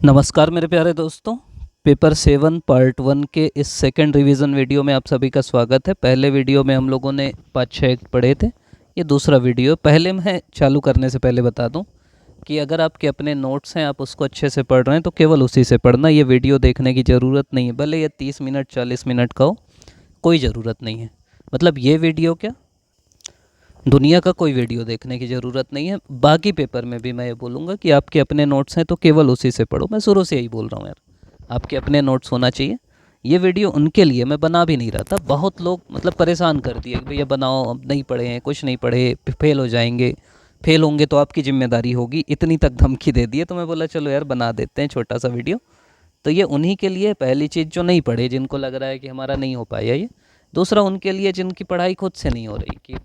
नमस्कार मेरे प्यारे दोस्तों। पेपर 7 पार्ट 1 के इस सेकंड रिवीजन वीडियो में आप सभी का स्वागत है। पहले वीडियो में हम लोगों ने 5-6 पढ़े थे, ये दूसरा वीडियो। पहले मैं चालू करने से पहले बता दूं कि अगर आपके अपने नोट्स हैं, आप उसको अच्छे से पढ़ रहे हैं तो केवल उसी से पढ़ना, ये वीडियो देखने की ज़रूरत नहीं है। भले ये 30 मिनट 40 मिनट का हो, कोई ज़रूरत नहीं है। मतलब ये वीडियो क्या, दुनिया का कोई वीडियो देखने की ज़रूरत नहीं है। बाकी पेपर में भी मैं ये बोलूँगा कि आपके अपने नोट्स हैं तो केवल उसी से पढ़ो। मैं शुरू से यही बोल रहा हूँ यार, आपके अपने नोट्स होना चाहिए। ये वीडियो उनके लिए मैं बना भी नहीं रहा था। बहुत लोग मतलब परेशान कर दिए कि भैया बनाओ, अब नहीं पढ़े हैं, कुछ नहीं पढ़े, फेल हो जाएंगे, फेल होंगे तो आपकी जिम्मेदारी होगी, इतनी तक धमकी दे दी है। तो मैं बोला चलो यार बना देते हैं छोटा सा वीडियो। तो ये उन्हीं के लिए पहली चीज़ जो नहीं पढ़े, जिनको लग रहा है कि हमारा नहीं हो पाया ये। दूसरा उनके लिए जिनकी पढ़ाई खुद से नहीं हो रही, कि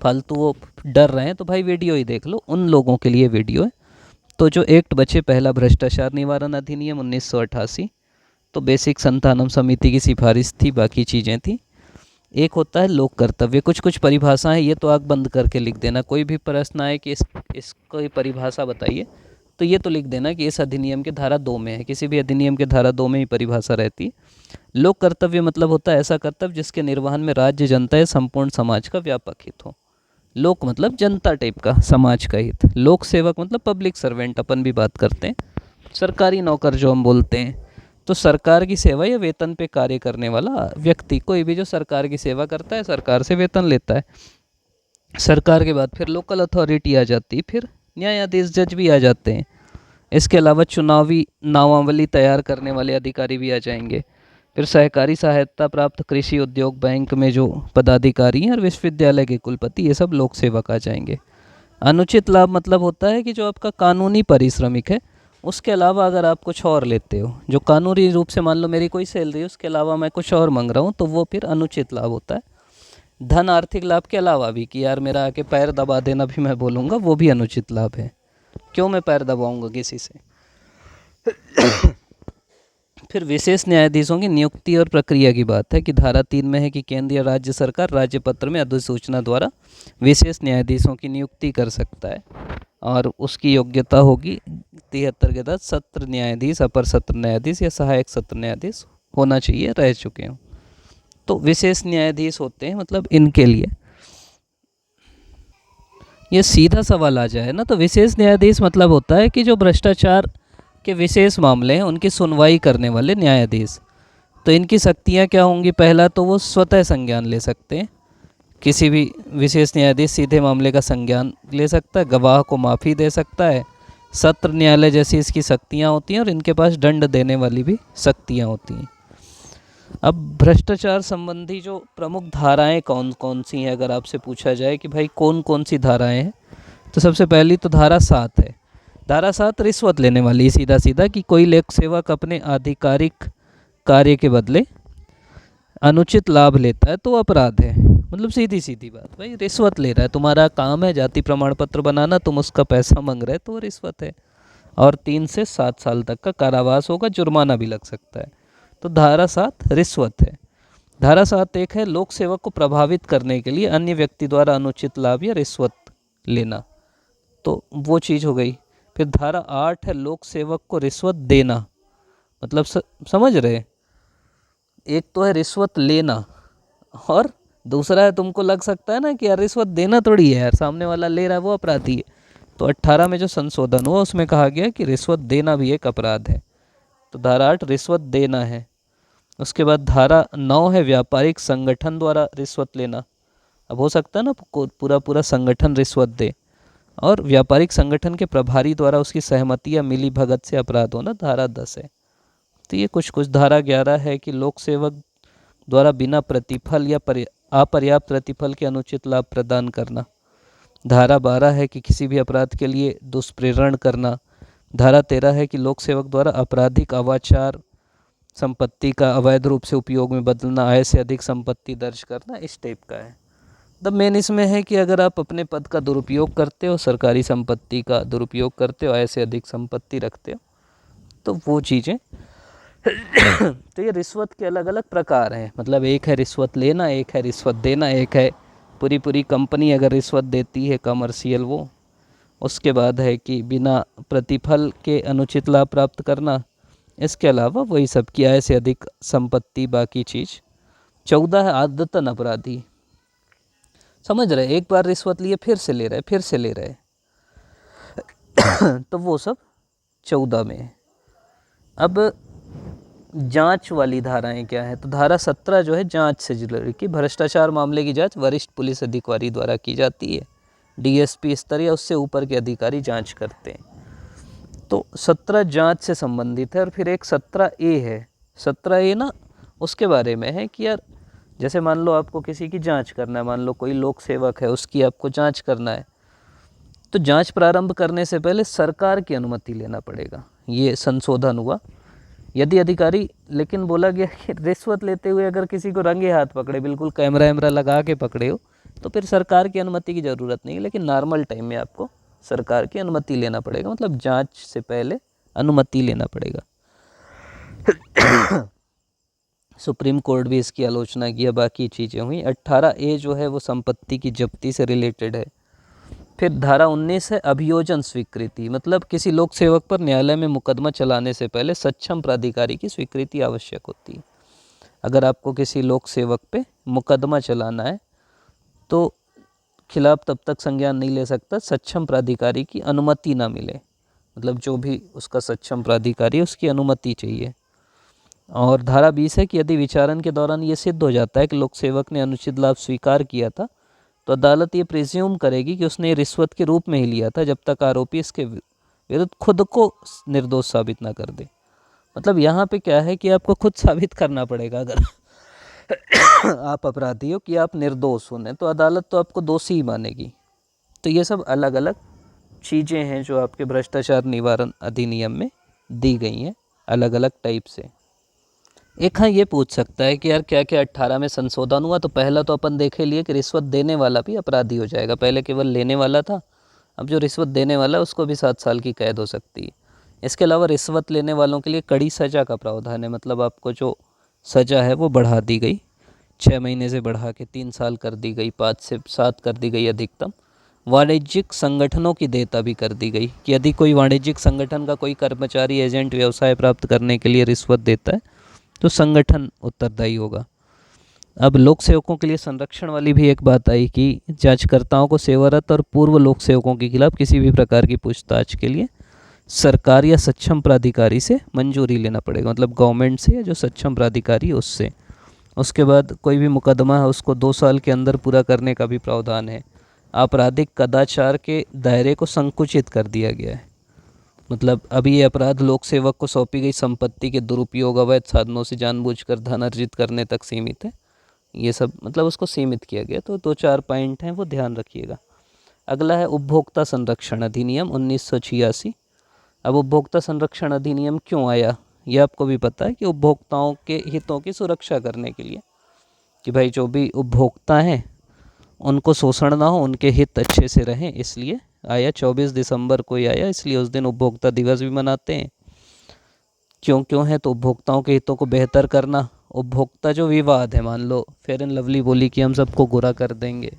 फालतू वो डर रहे हैं, तो भाई वीडियो ही देख लो, उन लोगों के लिए वीडियो है। तो जो एक्ट बचे, पहला भ्रष्टाचार निवारण अधिनियम 1988, तो बेसिक संतानम समिति की सिफारिश थी, बाकी चीज़ें थी। एक होता है लोक कर्तव्य, कुछ कुछ परिभाषाएं, ये तो आँख बंद करके लिख देना। कोई भी प्रश्न आए कि इसको परिभाषा बताइए, तो ये तो लिख देना कि इस अधिनियम के धारा 2 में है। किसी भी अधिनियम के धारा 2 में ही परिभाषा रहती है। लोक कर्तव्य मतलब होता है ऐसा कर्तव्य जिसके निर्वहन में राज्य, जनता या संपूर्ण समाज का व्यापक हित हो। लोक मतलब जनता टाइप का, समाज का हित। लोक सेवक मतलब पब्लिक सर्वेंट, अपन भी बात करते हैं, सरकारी नौकर जो हम बोलते हैं। तो सरकार की सेवा या वेतन पे कार्य करने वाला व्यक्ति, कोई भी जो सरकार की सेवा करता है, सरकार से वेतन लेता है। सरकार के बाद फिर लोकल अथॉरिटी आ जाती है, फिर न्यायाधीश, जज भी आ जाते हैं। इसके अलावा चुनावी नामावली तैयार करने वाले अधिकारी भी आ जाएंगे। फिर सहकारी सहायता प्राप्त कृषि उद्योग बैंक में जो पदाधिकारी हैं और विश्वविद्यालय के कुलपति, ये सब लोक सेवक आ जाएंगे। अनुचित लाभ मतलब होता है कि जो आपका कानूनी पारिश्रमिक है, उसके अलावा अगर आप कुछ और लेते हो, जो कानूनी रूप से, मान लो मेरी कोई सैलरी है, उसके अलावा मैं कुछ और मांग रहा हूँ, तो वो फिर अनुचित लाभ होता है। धन आर्थिक लाभ के अलावा भी, कि यार मेरा आके पैर दबा देना भी मैं बोलूँगा, वो भी अनुचित लाभ है। क्यों मैं पैर दबाऊँगा किसी से। फिर विशेष न्यायाधीशों की नियुक्ति और प्रक्रिया की बात है कि धारा 3 में है कि केंद्र या राज्य सरकार राज्य पत्र में अधिसूचना द्वारा विशेष न्यायाधीशों की नियुक्ति कर सकता है, और उसकी योग्यता होगी 73 के तहत सत्र न्यायाधीश, अपर सत्र न्यायाधीश या सहायक सत्र न्यायाधीश होना चाहिए, रह चुके हों। तो विशेष न्यायाधीश होते हैं, मतलब इनके लिए ये सीधा सवाल आ जाए ना, तो विशेष न्यायाधीश मतलब होता है कि जो भ्रष्टाचार के विशेष मामले हैं उनकी सुनवाई करने वाले न्यायाधीश। तो इनकी शक्तियाँ क्या होंगी। पहला तो वो स्वतः संज्ञान ले सकते हैं, किसी भी विशेष न्यायाधीश सीधे मामले का संज्ञान ले सकता है, गवाह को माफ़ी दे सकता है, सत्र न्यायालय जैसी इसकी शक्तियाँ होती हैं, और इनके पास दंड देने वाली भी शक्तियाँ होती हैं। अब भ्रष्टाचार संबंधी जो प्रमुख धाराएं कौन कौन सी हैं, अगर आपसे पूछा जाए कि भाई कौन कौन सी धाराएं हैं, तो सबसे पहली तो धारा 7 है। धारा 7 रिश्वत लेने वाली, सीधा सीधा, कि कोई लोक सेवक अपने आधिकारिक कार्य के बदले अनुचित लाभ लेता है तो अपराध है। मतलब सीधी सीधी बात, भाई रिश्वत ले रहा है, तुम्हारा काम है जाति प्रमाण पत्र बनाना, तुम उसका पैसा मांग रहे, तो वो रिश्वत है, और 3 से 7 साल तक का कारावास होगा, जुर्माना भी लग सकता है। तो धारा 7 रिश्वत है। धारा 7 एक है लोक सेवक को प्रभावित करने के लिए अन्य व्यक्ति द्वारा अनुचित लाभ या रिश्वत लेना, तो वो चीज़ हो गई। फिर धारा 8 है लोक सेवक को रिश्वत देना, मतलब समझ रहे, एक तो है रिश्वत लेना, और दूसरा है, तुमको लग सकता है ना कि यार रिश्वत देना थोड़ी है यार, सामने वाला ले रहा है वो अपराधी है। तो 18 में जो संशोधन हुआ उसमें कहा गया कि रिश्वत देना भी एक अपराध है। तो धारा 8 रिश्वत देना है। उसके बाद धारा 9 है व्यापारिक संगठन द्वारा रिश्वत लेना। अब हो सकता है ना पूरा पूरा संगठन रिश्वत दे, और व्यापारिक संगठन के प्रभारी द्वारा उसकी सहमति या मिली भगत से अपराध होना, धारा 10 है। तो ये कुछ कुछ। धारा 11 है कि लोक सेवक द्वारा बिना प्रतिफल या अपर्याप्त प्रतिफल के अनुचित लाभ प्रदान करना। धारा 12 है कि किसी भी अपराध के लिए दुष्प्रेरण करना। धारा 13 है कि लोक सेवक द्वारा आपराधिक अवाचार, संपत्ति का अवैध रूप से उपयोग में बदलना, आय से अधिक संपत्ति दर्ज करना, इस टाइप का है। द मेन इसमें है कि अगर आप अपने पद का दुरुपयोग करते हो, सरकारी संपत्ति का दुरुपयोग करते हो, आय से अधिक संपत्ति रखते हो, तो वो चीज़ें। तो ये रिश्वत के अलग अलग प्रकार हैं। मतलब एक है रिश्वत लेना, एक है रिश्वत देना, एक है पूरी पूरी कंपनी अगर रिश्वत देती है, कमर्शियल, उसके बाद है कि बिना प्रतिफल के अनुचित लाभ प्राप्त करना। इसके अलावा वही सब की आय से अधिक संपत्ति, बाकी चीज़। 14 है आदतन अपराधी। समझ रहे, एक बार रिश्वत लिए फिर से ले रहे, फिर से ले रहे तो वो सब 14 में है। अब जांच वाली धाराएं क्या है, तो धारा 17 जो है जांच से जुड़ी कि भ्रष्टाचार मामले की जांच वरिष्ठ पुलिस अधिकारी द्वारा की जाती है। डीएसपी स्तर या उससे ऊपर के अधिकारी जांच करते हैं। तो 17 जांच से संबंधित है। और फिर एक 17A है। 17A ना उसके बारे में है कि यार जैसे मान लो आपको किसी की जांच करना है, मान लो कोई लोक सेवक है, उसकी आपको जांच करना है, तो जांच प्रारंभ करने से पहले सरकार की अनुमति लेना पड़ेगा। ये संशोधन हुआ। यदि अधिकारी, लेकिन बोला गया कि रिश्वत लेते हुए अगर किसी को रंगे हाथ पकड़े, बिल्कुल कैमरा वैमरा लगा के पकड़े हो, तो फिर सरकार की अनुमति की ज़रूरत नहीं है। लेकिन नॉर्मल टाइम में आपको सरकार की अनुमति लेना पड़ेगा, मतलब जांच से पहले अनुमति लेना पड़ेगा। सुप्रीम कोर्ट भी इसकी आलोचना किया, बाकी चीज़ें हुई। 18A जो है वो संपत्ति की जब्ती से रिलेटेड है। फिर धारा 19 है अभियोजन स्वीकृति, मतलब किसी लोक सेवक पर न्यायालय में मुकदमा चलाने से पहले सक्षम प्राधिकारी की स्वीकृति आवश्यक होती है। अगर आपको किसी लोक सेवक पे मुकदमा चलाना है तो खिलाफ तब तक संज्ञान नहीं ले सकता सक्षम प्राधिकारी की अनुमति ना मिले, मतलब जो भी उसका सक्षम प्राधिकारी है उसकी अनुमति चाहिए। और धारा 20 है कि यदि विचारण के दौरान ये सिद्ध हो जाता है कि लोक सेवक ने अनुचित लाभ स्वीकार किया था, तो अदालत ये प्रिज्यूम करेगी कि उसने रिश्वत के रूप में ही लिया था, जब तक आरोपी इसके विरुद्ध खुद को निर्दोष साबित ना कर दे। मतलब यहाँ पे क्या है कि आपको खुद साबित करना पड़ेगा। अगर आप अपराधी हो कि आप निर्दोष होने, तो अदालत तो आपको दोषी ही मानेगी। तो ये सब अलग अलग चीज़ें हैं जो आपके भ्रष्टाचार निवारण अधिनियम में दी गई हैं, अलग अलग टाइप से। एक हाँ ये पूछ सकता है कि यार क्या क्या 18 में संशोधन हुआ। तो पहला तो अपन देखे लिए कि रिश्वत देने वाला भी अपराधी हो जाएगा। पहले केवल लेने वाला था, अब जो रिश्वत देने वाला है उसको भी 7 साल की कैद हो सकती है। इसके अलावा रिश्वत लेने वालों के लिए कड़ी सज़ा का प्रावधान है, मतलब आपको जो सज़ा है वो बढ़ा दी गई, 6 महीने से बढ़ा के 3 साल कर दी गई, 5 से 7 कर दी गई अधिकतम। वाणिज्यिक संगठनों की देयता भी कर दी गई कि यदि कोई वाणिज्यिक संगठन का कोई कर्मचारी एजेंट व्यवसाय प्राप्त करने के लिए रिश्वत देता है तो संगठन उत्तरदायी होगा। अब लोक सेवकों के लिए संरक्षण वाली भी एक बात आई कि जांचकर्ताओं को सेवारत और पूर्व लोक सेवकों के खिलाफ किसी भी प्रकार की पूछताछ के लिए सरकार या सक्षम प्राधिकारी से मंजूरी लेना पड़ेगा, मतलब गवर्नमेंट से या जो सक्षम प्राधिकारी है उससे। उसके बाद कोई भी मुकदमा है उसको 2 साल के अंदर पूरा करने का भी प्रावधान है। आपराधिक कदाचार के दायरे को संकुचित कर दिया गया है, मतलब अभी ये अपराध लोक सेवक को सौंपी गई संपत्ति के दुरुपयोग, अवैध साधनों से जानबूझकर धन अर्जित करने तक सीमित है। ये सब मतलब उसको सीमित किया गया। तो 2-4 पॉइंट हैं वो ध्यान रखिएगा। अगला है उपभोक्ता संरक्षण अधिनियम 1986। अब उपभोक्ता संरक्षण अधिनियम क्यों आया ये आपको भी पता है कि उपभोक्ताओं के हितों की सुरक्षा करने के लिए, कि भाई जो भी उपभोक्ता हैं उनको शोषण ना हो, उनके हित अच्छे से रहें, इसलिए आया। 24 दिसंबर को ही आया, इसलिए उस दिन उपभोक्ता दिवस भी मनाते हैं। क्यों है तो उपभोक्ताओं के हितों को बेहतर करना। उपभोक्ता जो विवाद है, मान लो फेयर एंड लवली बोली कि हम सबको गोरा कर देंगे,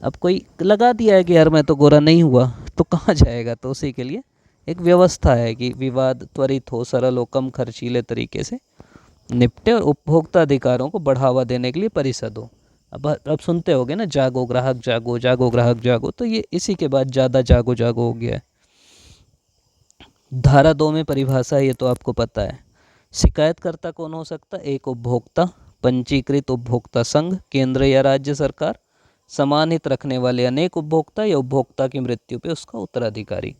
अब कोई लगा दिया है कि यार मैं तो गोरा नहीं हुआ, तो कहाँ जाएगा। तो उसी के लिए एक व्यवस्था है कि विवाद त्वरित हो, सरल हो, कम खर्चीले तरीके से निपटे और उपभोक्ता अधिकारों को बढ़ावा देने के लिए परिषद हो। अब सुनते होगे ना, जागो ग्राहक जागो, जागो ग्राहक जागो, तो ये इसी के बाद ज़्यादा जागो जागो हो गया है। धारा 2 में परिभाषा है, ये तो आपको पता है। शिकायतकर्ता कौन हो सकता है? एक उपभोक्ता, पंजीकृत उपभोक्ता संघ, केंद्र या राज्य सरकार, समान हित रखने वाले अनेक उपभोक्ता, या उपभोक्ता की मृत्यु पे उसका उत्तराधिकारी।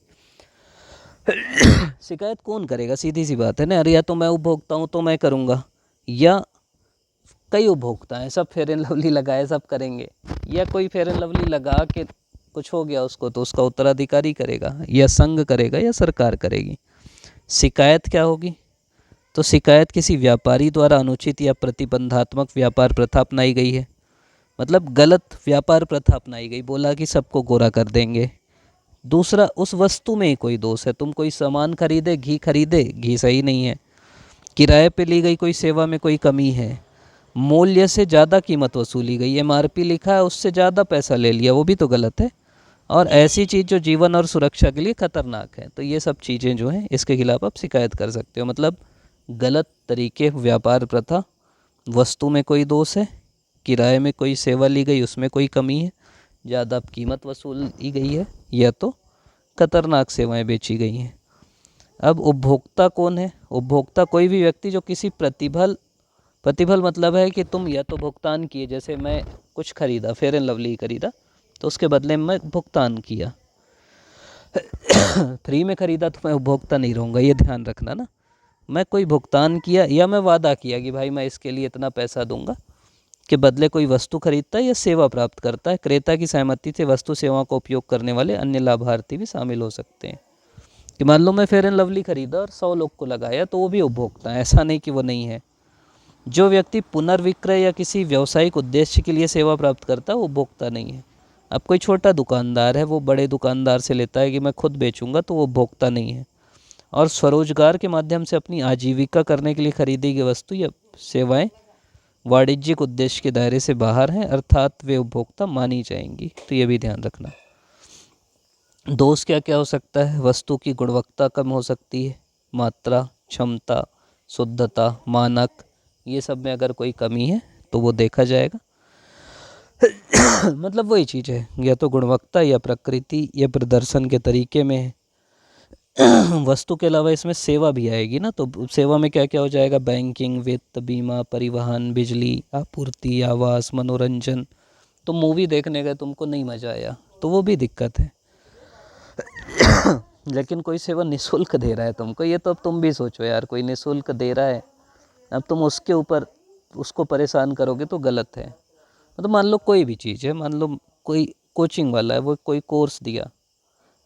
शिकायत कौन करेगा? सीधी सी बात है ना, अरे या तो मैं उपभोक्ता हूँ तो मैं करूँगा, या कई उपभोक्ता हैं सब फेयर एंड लवली लगाए सब करेंगे, या कोई फेयर एंड लवली लगा के कुछ हो गया उसको तो उसका उत्तराधिकारी करेगा, या संघ करेगा, या सरकार करेगी। शिकायत क्या होगी? तो शिकायत किसी व्यापारी द्वारा अनुचित या प्रतिबंधात्मक व्यापार प्रथा अपनाई गई है, मतलब गलत व्यापार प्रथा अपनाई गई, बोला कि सबको गोरा कर देंगे। दूसरा, उस वस्तु में ही कोई दोष है, तुम कोई सामान खरीदे, घी सही नहीं है। किराए पे ली गई कोई सेवा में कोई कमी है। मूल्य से ज़्यादा कीमत वसूली गई, एमआरपी लिखा है उससे ज़्यादा पैसा ले लिया, वो भी तो गलत है। और ऐसी चीज़ जो जीवन और सुरक्षा के लिए खतरनाक है। तो ये सब चीज़ें जो हैं इसके खिलाफ आप शिकायत कर सकते हो। मतलब गलत तरीके, व्यापार प्रथा, वस्तु में कोई दोष है, किराए में कोई सेवा ली गई उसमें कोई कमी है, ज़्यादा कीमत वसूली गई है, या तो खतरनाक सेवाएं बेची गई हैं। अब उपभोक्ता कौन है? उपभोक्ता कोई भी व्यक्ति जो किसी प्रतिफल मतलब है कि तुम या तो भुगतान किए, जैसे मैं कुछ खरीदा, फेयर एंड लवली खरीदा, तो उसके बदले में मैं भुगतान किया। फ्री में खरीदा तो मैं उपभोक्ता नहीं रहूँगा, ये ध्यान रखना ना। मैं कोई भुगतान किया या मैं वादा किया कि भाई मैं इसके लिए इतना पैसा दूंगा, के बदले कोई वस्तु खरीदता है या सेवा प्राप्त करता है। क्रेता की सहमति से वस्तु सेवाओं का उपयोग करने वाले अन्य लाभार्थी भी शामिल हो सकते हैं। कि मान लो मैं फेयर एंड लवली खरीदा और 100 लोग को लगाया, तो वो भी उपभोक्ता है, ऐसा नहीं कि वो नहीं है। जो व्यक्ति पुनर्विक्रय या किसी व्यावसायिक उद्देश्य के लिए सेवा प्राप्त करता है वो उपभोक्ता नहीं है। अब कोई छोटा दुकानदार है, वो बड़े दुकानदार से लेता है कि मैं खुद बेचूंगा, तो वो उपभोक्ता नहीं है। और स्वरोजगार के माध्यम से अपनी आजीविका करने के लिए खरीदी गई वस्तु या सेवाएं वाणिज्यिक उद्देश्य के दायरे से बाहर हैं, अर्थात वे उपभोक्ता मानी जाएंगी। तो ये भी ध्यान रखना। दोष क्या क्या हो सकता है? वस्तु की गुणवत्ता कम हो सकती है, मात्रा, क्षमता, शुद्धता, मानक, ये सब में अगर कोई कमी है तो वो देखा जाएगा। मतलब वही चीज़ है, या तो गुणवत्ता या प्रकृति या प्रदर्शन के तरीके में है। वस्तु के अलावा इसमें सेवा भी आएगी ना, तो सेवा में क्या क्या हो जाएगा? बैंकिंग, वित्त, बीमा, परिवहन, बिजली आपूर्ति, आवास, मनोरंजन। तो मूवी देखने गए, तुमको नहीं मज़ा आया, तो वो भी दिक्कत है। लेकिन कोई सेवा निःशुल्क दे रहा है तुमको, ये तो अब तुम भी सोचो यार, कोई निःशुल्क दे रहा है, अब तुम उसके ऊपर उसको परेशान करोगे तो गलत है। मतलब मान लो कोई भी चीज़ है, मान लो कोई कोचिंग वाला है, वो कोई कोर्स दिया,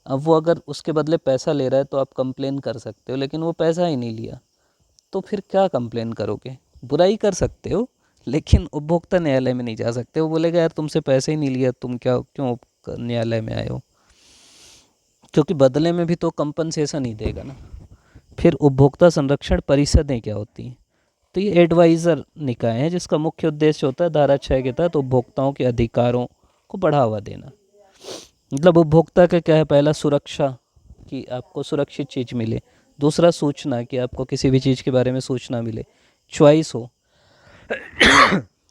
अब वो अगर उसके बदले पैसा ले रहा है तो आप कंप्लेन कर सकते हो, लेकिन वो पैसा ही नहीं लिया, तो फिर क्या कंप्लेन करोगे? बुराई कर सकते हो, लेकिन उपभोक्ता न्यायालय में नहीं जा सकते। वो बोलेगा यार तुमसे पैसे ही नहीं लिया, तुम क्यों न्यायालय में आए हो? क्योंकि बदले में भी तो कंपनसेशन ही देगा ना। फिर उपभोक्ता संरक्षण परिषदें क्या होती हैं? तो ये एडवाइज़र निकाय है जिसका मुख्य उद्देश्य होता है धारा 6 के तहत उपभोक्ताओं के अधिकारों को बढ़ावा देना। मतलब उपभोक्ता का क्या है? पहला, सुरक्षा, कि आपको सुरक्षित चीज़ मिले। दूसरा, सूचना, कि आपको किसी भी चीज़ के बारे में सूचना मिले। चॉइस हो,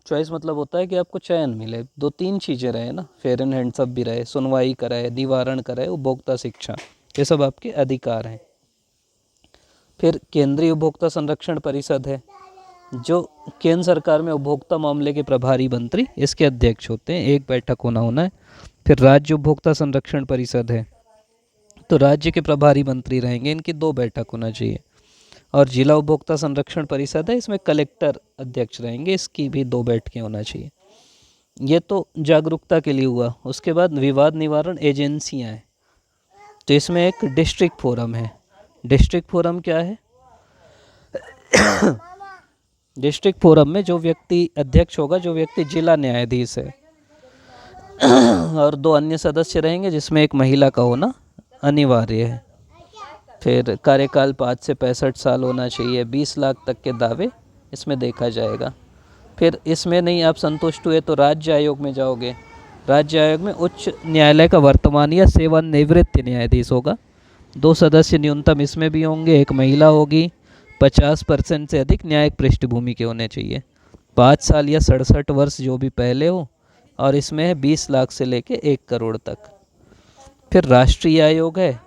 चॉइस मतलब होता है कि आपको चयन मिले। 2-3 चीज़ें रहे ना, फेयर एंड हैंडसम भी रहे, सुनवाई कराए, निवारण कराए, उपभोक्ता शिक्षा, ये सब आपके अधिकार हैं। फिर केंद्रीय उपभोक्ता संरक्षण परिषद है, जो केंद्र सरकार में उपभोक्ता मामले के प्रभारी मंत्री इसके अध्यक्ष होते हैं, एक बैठक होना है। फिर राज्य उपभोक्ता संरक्षण परिषद है, तो राज्य के प्रभारी मंत्री रहेंगे, इनकी 2 बैठक होना चाहिए। और जिला उपभोक्ता संरक्षण परिषद है, इसमें कलेक्टर अध्यक्ष रहेंगे, इसकी भी 2 बैठकें होना चाहिए। ये तो जागरूकता के लिए हुआ। उसके बाद विवाद निवारण एजेंसियां हैं, तो इसमें एक डिस्ट्रिक्ट फोरम है। डिस्ट्रिक्ट फोरम क्या है? डिस्ट्रिक्ट फोरम में जो व्यक्ति अध्यक्ष होगा, जो व्यक्ति जिला न्यायाधीश है, और 2 अन्य सदस्य रहेंगे, जिसमें एक महिला का होना अनिवार्य है। फिर कार्यकाल 5 से 65 साल होना चाहिए। 20 लाख तक के दावे इसमें देखा जाएगा। फिर इसमें नहीं आप संतुष्ट हुए तो राज्य आयोग में जाओगे। राज्य आयोग में उच्च न्यायालय का वर्तमान या सेवानिवृत्त न्यायाधीश होगा। 2 सदस्य न्यूनतम इसमें भी होंगे, एक महिला होगी। 50% से अधिक न्यायिक पृष्ठभूमि के होने चाहिए। 5 साल या 67 वर्ष जो भी पहले हो, और इसमें है 20 लाख से लेके 1 करोड़ तक। फिर राष्ट्रीय आयोग है,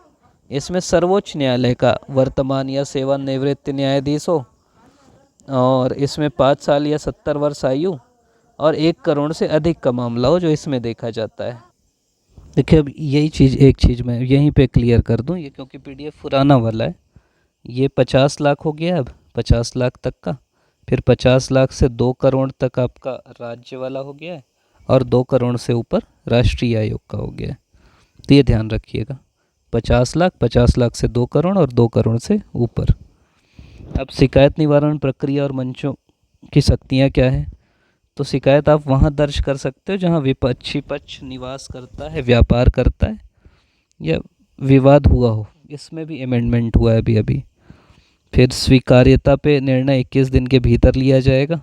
इसमें सर्वोच्च न्यायालय का वर्तमान या सेवानिवृत्त न्यायाधीश हो, और इसमें 5 साल या 70 वर्ष आयु और 1 करोड़ से अधिक का मामला हो, जो इसमें देखा जाता है। देखिए अब यही चीज़, एक चीज़ मैं यहीं पे क्लियर कर दूं, ये क्योंकि पीडीएफ पुराना वाला है। ये 50 लाख हो गया, अब 50 लाख तक का। फिर 50 लाख से 2 करोड़ तक आपका राज्य वाला हो गया है, और 2 करोड़ से ऊपर राष्ट्रीय आयोग का हो गया है। तो ये ध्यान रखिएगा, 50 लाख से 2 करोड़ और 2 करोड़ से ऊपर। अब शिकायत निवारण प्रक्रिया और मंचों की शक्तियाँ क्या है? तो शिकायत आप वहाँ दर्ज कर सकते हो जहाँ विपक्षी पक्ष निवास करता है, व्यापार करता है, या विवाद हुआ हो। इसमें भी अमेंडमेंट हुआ है अभी अभी। फिर स्वीकार्यता पे निर्णय 21 दिन के भीतर लिया जाएगा।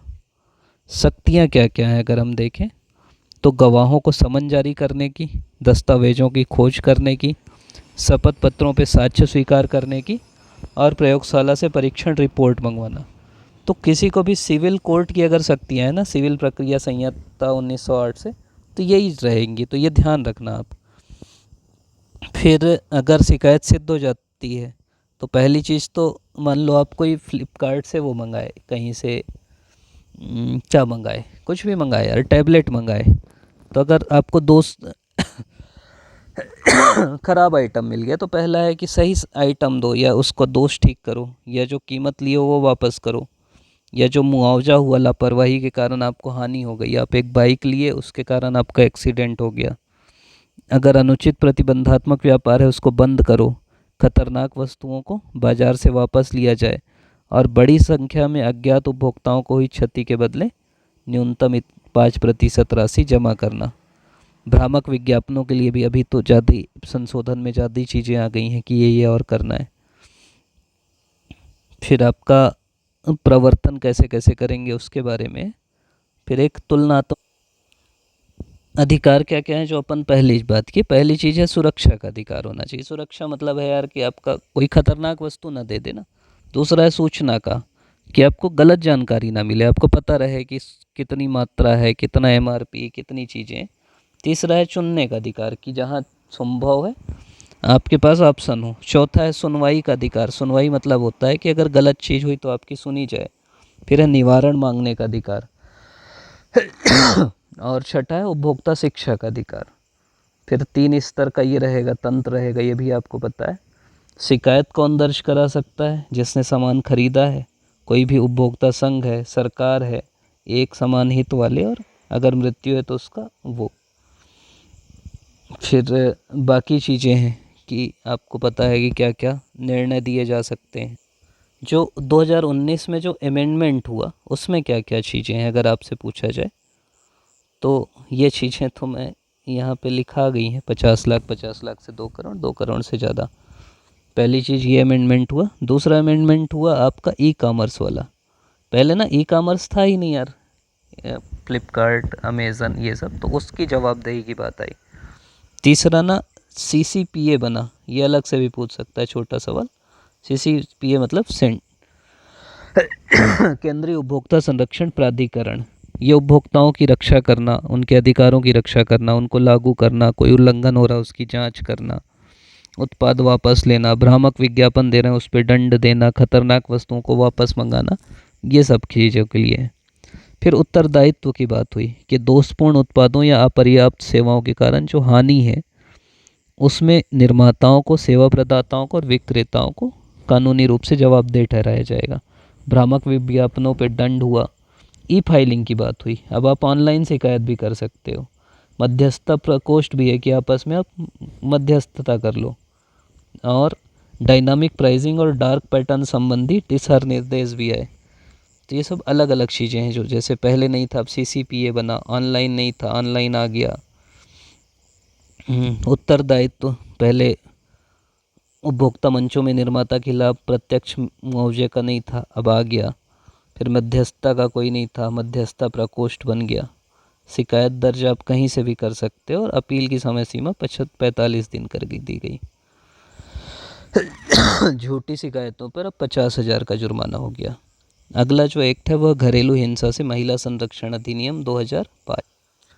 शक्तियाँ क्या क्या हैं अगर हम देखें, तो गवाहों को समन जारी करने की, दस्तावेजों की खोज करने की, शपथ पत्रों पे साक्ष्य स्वीकार करने की और प्रयोगशाला से परीक्षण रिपोर्ट मंगवाना। तो किसी को भी सिविल कोर्ट की अगर शक्तियाँ हैं ना, सिविल प्रक्रिया संहिता 1908 से, तो यही रहेंगी। तो ये ध्यान रखना आप। फिर अगर शिकायत सिद्ध हो जाती है तो पहली चीज़ तो मान लो आप कोई फ्लिपकार्ट से वो मंगाए, कहीं से क्या मंगाए, कुछ भी मंगाए यार, टैबलेट मंगाए, तो अगर आपको दोस्त ख़राब आइटम मिल गया तो पहला है कि सही आइटम दो, या उसको दोष ठीक करो, या जो कीमत लिए हो वो वापस करो, या जो मुआवजा हुआ लापरवाही के कारण आपको हानि हो गई, आप एक बाइक लिए उसके कारण आपका एक्सीडेंट हो गया, अगर अनुचित प्रतिबंधात्मक व्यापार है उसको बंद करो, खतरनाक वस्तुओं को बाजार से वापस लिया जाए और बड़ी संख्या में अज्ञात उपभोक्ताओं को हुई क्षति के बदले न्यूनतम 5% राशि जमा करना। भ्रामक विज्ञापनों के लिए भी अभी तो ज़्यादा संशोधन में ज़्यादा चीज़ें आ गई हैं कि ये और करना है। फिर आपका प्रवर्तन कैसे कैसे करेंगे उसके बारे में। फिर एक तुलनात्मक अधिकार क्या क्या है जो अपन पहली बात की, पहली चीज़ है सुरक्षा का अधिकार होना चाहिए। सुरक्षा मतलब है यार कि आपका कोई खतरनाक वस्तु ना दे देना। दूसरा है सूचना का, कि आपको गलत जानकारी ना मिले, आपको पता रहे कि कितनी मात्रा है, कितना एमआरपी, कितनी चीज़ें। तीसरा है चुनने का अधिकार, कि जहाँ संभव है आपके पास ऑप्शन हो। चौथा है सुनवाई का अधिकार, सुनवाई मतलब होता है कि अगर गलत चीज़ हुई तो आपकी सुनी जाए। फिर है निवारण मांगने का अधिकार और छठा है उपभोक्ता शिक्षा का अधिकार। फिर 3 स्तर का ये रहेगा, तंत्र रहेगा, ये भी आपको पता है। शिकायत कौन दर्ज करा सकता है? जिसने सामान खरीदा है, कोई भी उपभोक्ता संघ है, सरकार है, एक समान हित वाले, और अगर मृत्यु है तो उसका वो। फिर बाकी चीज़ें हैं कि आपको पता है कि क्या क्या निर्णय दिए जा सकते हैं। जो 2019 में जो अमेंडमेंट हुआ उसमें क्या क्या चीज़ें हैं अगर आपसे पूछा जाए, तो ये चीज़ें तो मैं यहाँ पे लिखा गई हैं। 50 लाख से 2 करोड़, 2 करोड़ से ज़्यादा। पहली चीज़ ये अमेंडमेंट हुआ। दूसरा अमेंडमेंट हुआ आपका ई कॉमर्स वाला। पहले ना ई कॉमर्स था ही नहीं यार, फ्लिपकार्ट, अमेज़न, ये सब, तो उसकी जवाबदेही की बात आई। तीसरा ना सीसीपीए बना, ये अलग से भी पूछ सकता है छोटा सवाल। सीसीपीए मतलब केंद्रीय उपभोक्ता संरक्षण प्राधिकरण। ये उपभोक्ताओं की रक्षा करना, उनके अधिकारों की रक्षा करना, उनको लागू करना, कोई उल्लंघन हो रहा है उसकी जांच करना, उत्पाद वापस लेना, भ्रामक विज्ञापन दे रहे हैं उस पर दंड देना, खतरनाक वस्तुओं को वापस मंगाना, ये सब चीज़ों के लिए है। फिर उत्तरदायित्व की बात हुई कि दोषपूर्ण उत्पादों या अपर्याप्त सेवाओं के कारण जो हानि है उसमें निर्माताओं को, सेवा प्रदाताओं को और विक्रेताओं को कानूनी रूप से जवाबदेह ठहराया जाएगा। भ्रामक विज्ञापनों पर दंड हुआ। ई फाइलिंग की बात हुई, अब आप ऑनलाइन शिकायत भी कर सकते हो। मध्यस्थता प्रकोष्ठ भी है कि आपस में आप मध्यस्थता कर लो। और डायनामिक प्राइसिंग और डार्क पैटर्न संबंधी दिशा निर्देश भी है। तो ये सब अलग अलग चीज़ें हैं जो जैसे पहले नहीं था, अब सीसीपीए बना, ऑनलाइन नहीं था, ऑनलाइन आ गया। उत्तरदायित्व, पहले उपभोक्ता मंचों में निर्माता के खिलाफ प्रत्यक्ष मुआवजे का नहीं था, अब आ गया। फिर मध्यस्थता का कोई नहीं था, मध्यस्थता प्रकोष्ठ बन गया। शिकायत दर्ज आप कहीं से भी कर सकते हो और अपील की समय सीमा 45 दिन कर दी गई। झूठी शिकायतों पर अब 50,000 का जुर्माना हो गया। अगला जो एक्ट है वह घरेलू हिंसा से महिला संरक्षण अधिनियम 2005।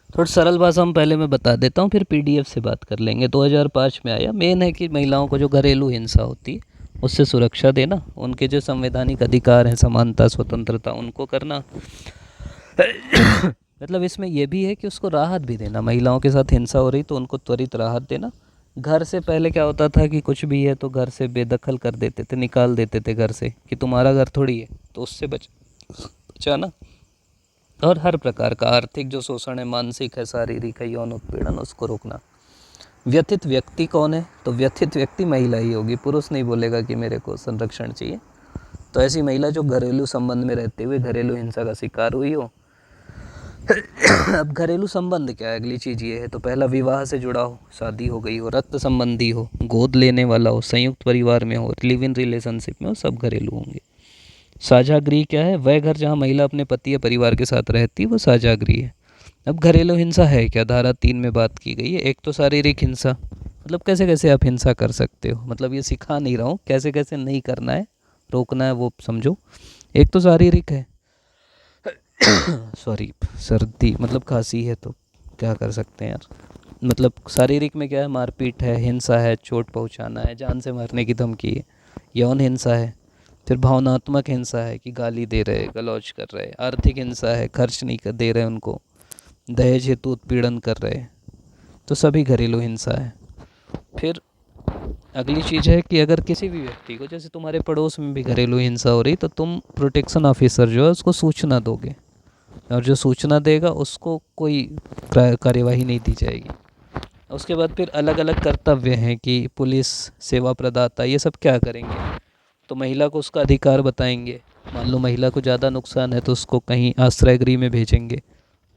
थोड़ी सरल भाषा में पहले मैं बता देता हूँ, फिर पीडीएफ से बात कर लेंगे। 2005 में आया। मेन है कि महिलाओं को जो घरेलू हिंसा होती है उससे सुरक्षा देना, उनके जो संवैधानिक अधिकार हैं, समानता, स्वतंत्रता, उनको करना। मतलब इसमें यह भी है कि उसको राहत भी देना। महिलाओं के साथ हिंसा हो रही तो उनको त्वरित राहत देना। घर से पहले क्या होता था कि कुछ भी है तो घर से बेदखल कर देते थे, निकाल देते थे घर से, कि तुम्हारा घर थोड़ी है, तो उससे बचाना। और हर प्रकार का आर्थिक जो शोषण है, मानसिक है, शारीरिक है, यौन उत्पीड़न, उसको रोकना। व्यथित व्यक्ति कौन है? तो व्यथित व्यक्ति महिला ही होगी, पुरुष नहीं बोलेगा कि मेरे को संरक्षण चाहिए। तो ऐसी महिला जो घरेलू संबंध में रहते हुए घरेलू हिंसा का शिकार हुई हो। अब घरेलू संबंध क्या है, अगली चीज़ ये है। तो पहला विवाह से जुड़ा हो, शादी हो गई हो, रक्त संबंधी हो, गोद लेने वाला हो, संयुक्त परिवार में हो, लिव इन रिलेशनशिप में हो, सब घरेलू होंगे। साझा गृह क्या है? वह घर जहाँ महिला अपने पति या परिवार के साथ रहती है वो साझा गृह है। अब घरेलू हिंसा है क्या, धारा 3 में बात की गई है। एक तो शारीरिक हिंसा, मतलब कैसे कैसे आप हिंसा कर सकते हो, मतलब ये सिखा नहीं रहा हूँ, कैसे कैसे नहीं करना है, रोकना है, वो समझो। एक तो शारीरिक है, सॉरी सर्दी मतलब खांसी है तो क्या कर सकते हैं यार। मतलब शारीरिक में क्या है, मारपीट है, हिंसा है, चोट पहुंचाना है, जान से मारने की धमकी है, यौन हिंसा है। फिर भावनात्मक हिंसा है कि गाली दे रहे, गलौज कर रहे। आर्थिक हिंसा है, खर्च नहीं दे रहे उनको, दहेज हेतु उत्पीड़न कर रहे, तो सभी घरेलू हिंसा है। फिर अगली चीज़ है कि अगर किसी भी व्यक्ति को, जैसे तुम्हारे पड़ोस में भी घरेलू हिंसा हो रही, तो तुम प्रोटेक्शन ऑफिसर जो है उसको सूचना दोगे, और जो सूचना देगा उसको कोई कार्यवाही नहीं दी जाएगी। उसके बाद फिर अलग अलग कर्तव्य हैं कि पुलिस, सेवा प्रदाता, ये सब क्या करेंगे, तो महिला को उसका अधिकार बताएंगे। मान लो महिला को ज़्यादा नुकसान है तो उसको कहीं आश्रय गृह में भेजेंगे,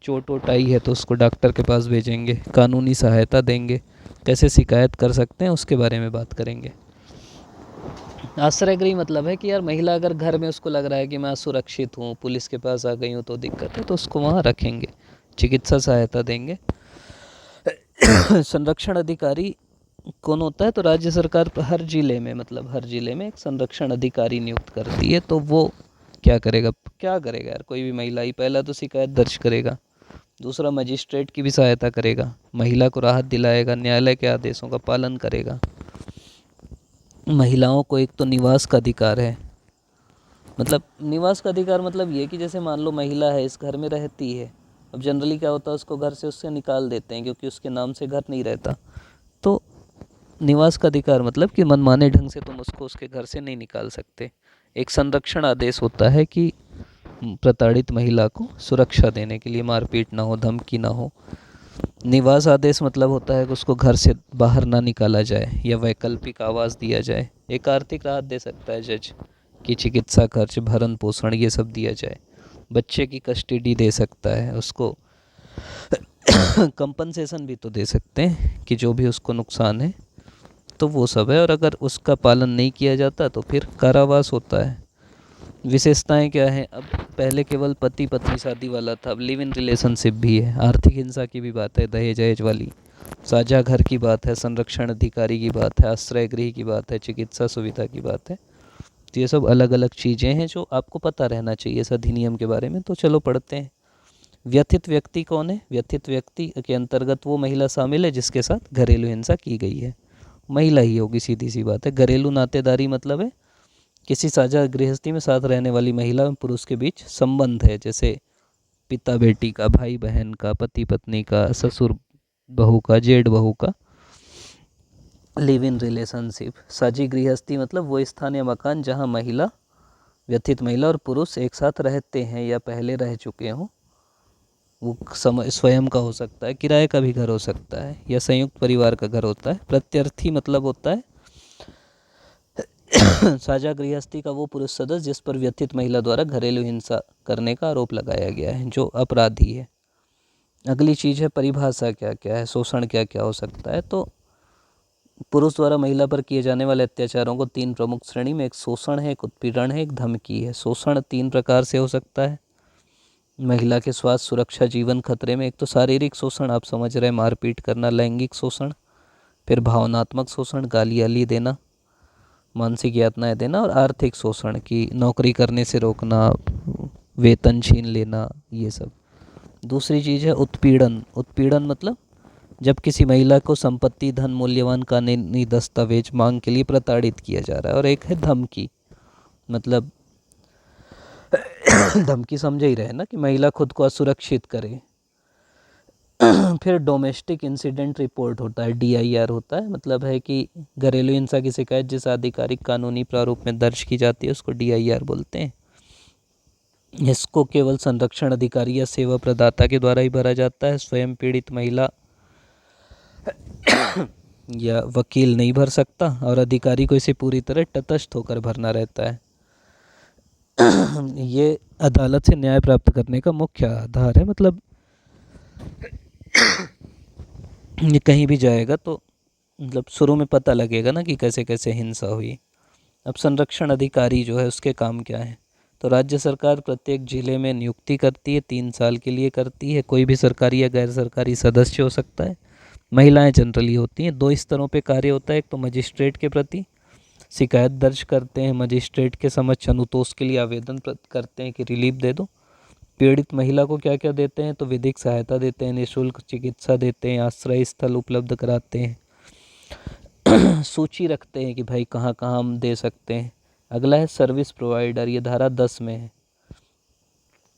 चोट वोट आई है तो उसको डॉक्टर के पास भेजेंगे, कानूनी सहायता देंगे, कैसे शिकायत कर सकते हैं उसके बारे में बात करेंगे। आश्रय गृह मतलब है कि यार महिला अगर घर में उसको लग रहा है कि मैं असुरक्षित हूँ, पुलिस के पास आ गई हूँ तो दिक्कत है, तो उसको वहाँ रखेंगे, चिकित्सा सहायता देंगे। संरक्षण अधिकारी कौन होता है, तो राज्य सरकार हर जिले में, मतलब हर जिले में एक संरक्षण अधिकारी नियुक्त करती है। तो वो क्या करेगा, क्या करेगा यार, कोई भी महिला ही, पहला तो शिकायत दर्ज करेगा, दूसरा मजिस्ट्रेट की भी सहायता करेगा, महिला को राहत दिलाएगा, न्यायालय के आदेशों का पालन करेगा। महिलाओं को एक तो निवास का अधिकार है, मतलब निवास का अधिकार मतलब ये कि जैसे मान लो महिला है, इस घर में रहती है, अब जनरली क्या होता है, उसको घर से उससे निकाल देते हैं क्योंकि उसके नाम से घर नहीं रहता। तो निवास का अधिकार मतलब कि मनमाने ढंग से तुम उसको उसके घर से नहीं निकाल सकते। एक संरक्षण आदेश होता है कि प्रताड़ित महिला को सुरक्षा देने के लिए, मारपीट ना हो, धमकी ना हो। निवास आदेश मतलब होता है कि उसको घर से बाहर ना निकाला जाए या वैकल्पिक आवास दिया जाए। एक आर्थिक राहत दे सकता है जज कि चिकित्सा खर्च, भरण पोषण ये सब दिया जाए। बच्चे की कस्टडी दे सकता है उसको, कंपनसेशन भी तो दे सकते हैं कि जो भी उसको नुकसान है, तो वो सब है। और अगर उसका पालन नहीं किया जाता तो फिर कारावास होता है। विशेषताएं क्या हैं, अब पहले केवल पति पत्नी शादी वाला था, अब लिव इन रिलेशनशिप भी है, आर्थिक हिंसा की भी बात है, दहेज जहेज वाली, साझा घर की बात है, संरक्षण अधिकारी की बात है, आश्रय गृह की बात है, चिकित्सा सुविधा की बात है। तो ये सब अलग अलग चीज़ें हैं जो आपको पता रहना चाहिए इस अधिनियम के बारे में। तो चलो पढ़ते हैं। व्यथित व्यक्ति कौन है, व्यथित व्यक्ति के अंतर्गत वो महिला शामिल है जिसके साथ घरेलू हिंसा की गई है, महिला ही होगी, सीधी सी बात है। घरेलू नातेदारी मतलब है किसी साझा गृहस्थी में साथ रहने वाली महिला और पुरुष के बीच संबंध है, जैसे पिता बेटी का, भाई बहन का, पति पत्नी का, ससुर बहू का, जेठ बहू का। लिव इन रिलेशनशिप, साझी गृहस्थी मतलब वो स्थान या मकान जहाँ महिला, व्यथित महिला और पुरुष एक साथ रहते हैं या पहले रह चुके हों। वो समय स्वयं का हो सकता है, किराए का भी घर हो सकता है, या संयुक्त परिवार का घर होता है। प्रत्यर्थी मतलब होता है साझा गृहस्थी का वो पुरुष सदस्य जिस पर व्यथित महिला द्वारा घरेलू हिंसा करने का आरोप लगाया गया है, जो अपराधी है। अगली चीज़ है परिभाषा, क्या क्या है, शोषण क्या क्या हो सकता है। तो पुरुष द्वारा महिला पर किए जाने वाले अत्याचारों को 3 प्रमुख श्रेणी में, एक शोषण है, एक उत्पीड़न है, एक धमकी है। शोषण 3 प्रकार से हो सकता है। महिला के स्वास्थ्य, सुरक्षा, जीवन खतरे में। एक तो शारीरिक शोषण, आप समझ रहे, मारपीट करना, लैंगिक शोषण। फिर भावनात्मक शोषण, गाली आली देना, मानसिक यातनाएं देना। और आर्थिक शोषण की नौकरी करने से रोकना, वेतन छीन लेना, ये सब। दूसरी चीज़ है उत्पीड़न। उत्पीड़न मतलब जब किसी महिला को संपत्ति, धन, मूल्यवान कानूनी दस्तावेज मांग के लिए प्रताड़ित किया जा रहा है। और एक है धमकी, मतलब धमकी समझ ही रहे ना कि महिला खुद को असुरक्षित करे। फिर डोमेस्टिक इंसिडेंट रिपोर्ट होता है, DIR होता है, मतलब है कि घरेलू हिंसा की शिकायत जिस आधिकारिक कानूनी प्रारूप में दर्ज की जाती है उसको DIR बोलते हैं। इसको केवल संरक्षण अधिकारी या सेवा प्रदाता के द्वारा ही भरा जाता है। स्वयं पीड़ित महिला या वकील नहीं भर सकता, और अधिकारी को इसे पूरी तरह तटस्थ होकर भरना रहता है। ये अदालत से न्याय प्राप्त करने का मुख्य आधार है। मतलब ये कहीं भी जाएगा तो मतलब शुरू में पता लगेगा ना कि कैसे कैसे हिंसा हुई। अब संरक्षण अधिकारी जो है उसके काम क्या है, तो राज्य सरकार प्रत्येक जिले में नियुक्ति करती है, 3 साल के लिए करती है। कोई भी सरकारी या गैर सरकारी सदस्य हो सकता है। महिलाएं जनरली होती हैं। 2 स्तरों पे कार्य होता है। एक तो मजिस्ट्रेट के प्रति शिकायत दर्ज करते हैं, मजिस्ट्रेट के समक्ष अनुतोष के लिए आवेदन करते हैं कि रिलीफ दे दो। पीड़ित महिला को क्या क्या देते हैं, तो विधिक सहायता देते हैं, निःशुल्क चिकित्सा देते हैं, आश्रय स्थल उपलब्ध कराते हैं, सूची रखते हैं कि भाई कहाँ कहाँ हम दे सकते हैं। अगला है सर्विस प्रोवाइडर, ये धारा 10 में है।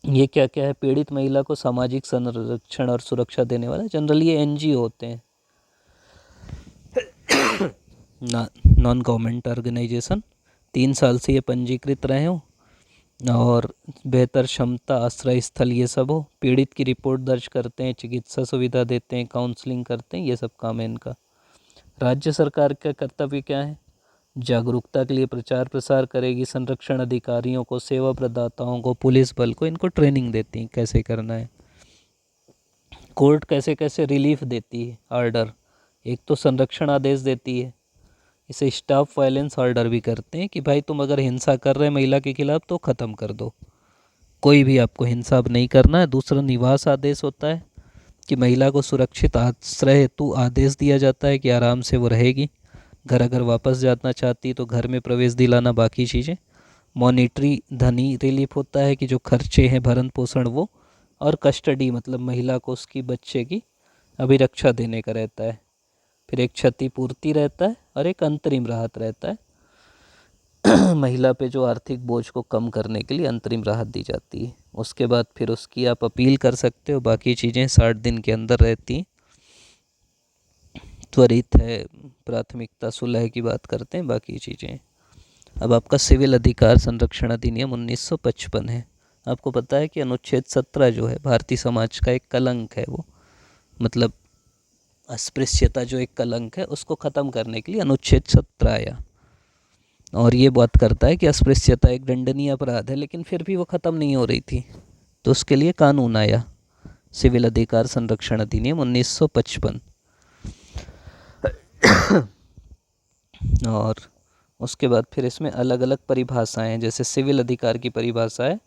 ये क्या क्या है, पीड़ित महिला को सामाजिक संरक्षण और सुरक्षा देने वाला, जनरली ये एनजीओ होते हैं, नॉन गवर्नमेंट ऑर्गेनाइजेशन। 3 साल से ये पंजीकृत रहे हो और बेहतर क्षमता, आश्रय स्थल, ये सब हो। पीड़ित की रिपोर्ट दर्ज करते हैं, चिकित्सा सुविधा देते हैं, काउंसलिंग करते हैं, ये सब काम है इनका। राज्य सरकार का कर्तव्य क्या है, जागरूकता के लिए प्रचार प्रसार करेगी, संरक्षण अधिकारियों को, सेवा प्रदाताओं को, पुलिस बल को इनको ट्रेनिंग देती है कैसे करना है। कोर्ट कैसे कैसे रिलीफ देती है, ऑर्डर, एक तो संरक्षण आदेश देती है, इसे स्टाफ वायलेंस ऑर्डर भी करते हैं कि भाई तुम अगर हिंसा कर रहे महिला के खिलाफ तो ख़त्म कर दो, कोई भी आपको हिंसा अब नहीं करना है। दूसरा निवास आदेश होता है कि महिला को सुरक्षित आश्रय हेतु आदेश दिया जाता है कि आराम से वो रहेगी, घर अगर वापस जाना चाहती तो घर में प्रवेश दिलाना, बाकी चीज़ें। मॉनिटरी धनी रिलीफ होता है कि जो खर्चे हैं भरण पोषण वो, और कस्टडी मतलब महिला को उसकी बच्चे की अभिरक्षा देने का रहता है। फिर एक क्षतिपूर्ति रहता है और एक अंतरिम राहत रहता है। महिला पे जो आर्थिक बोझ को कम करने के लिए अंतरिम राहत दी जाती है। उसके बाद फिर उसकी आप अपील कर सकते हो, बाकी चीज़ें 60 दिन के अंदर रहती हैं। त्वरित है, प्राथमिकता सुलह की बात करते हैं, बाकी चीज़ें। अब आपका सिविल अधिकार संरक्षण अधिनियम 1955 है। आपको पता है कि अनुच्छेद 17 जो है भारतीय समाज का एक कलंक है, वो मतलब अस्पृश्यता जो एक कलंक है उसको ख़त्म करने के लिए अनुच्छेद 17 आया, और ये बात करता है कि अस्पृश्यता एक दंडनीय अपराध है, लेकिन फिर भी वो ख़त्म नहीं हो रही थी, तो उसके लिए कानून आया, सिविल अधिकार संरक्षण अधिनियम 1955। और उसके बाद फिर इसमें अलग अलग परिभाषाएं हैं। जैसे सिविल अधिकार की परिभाषा है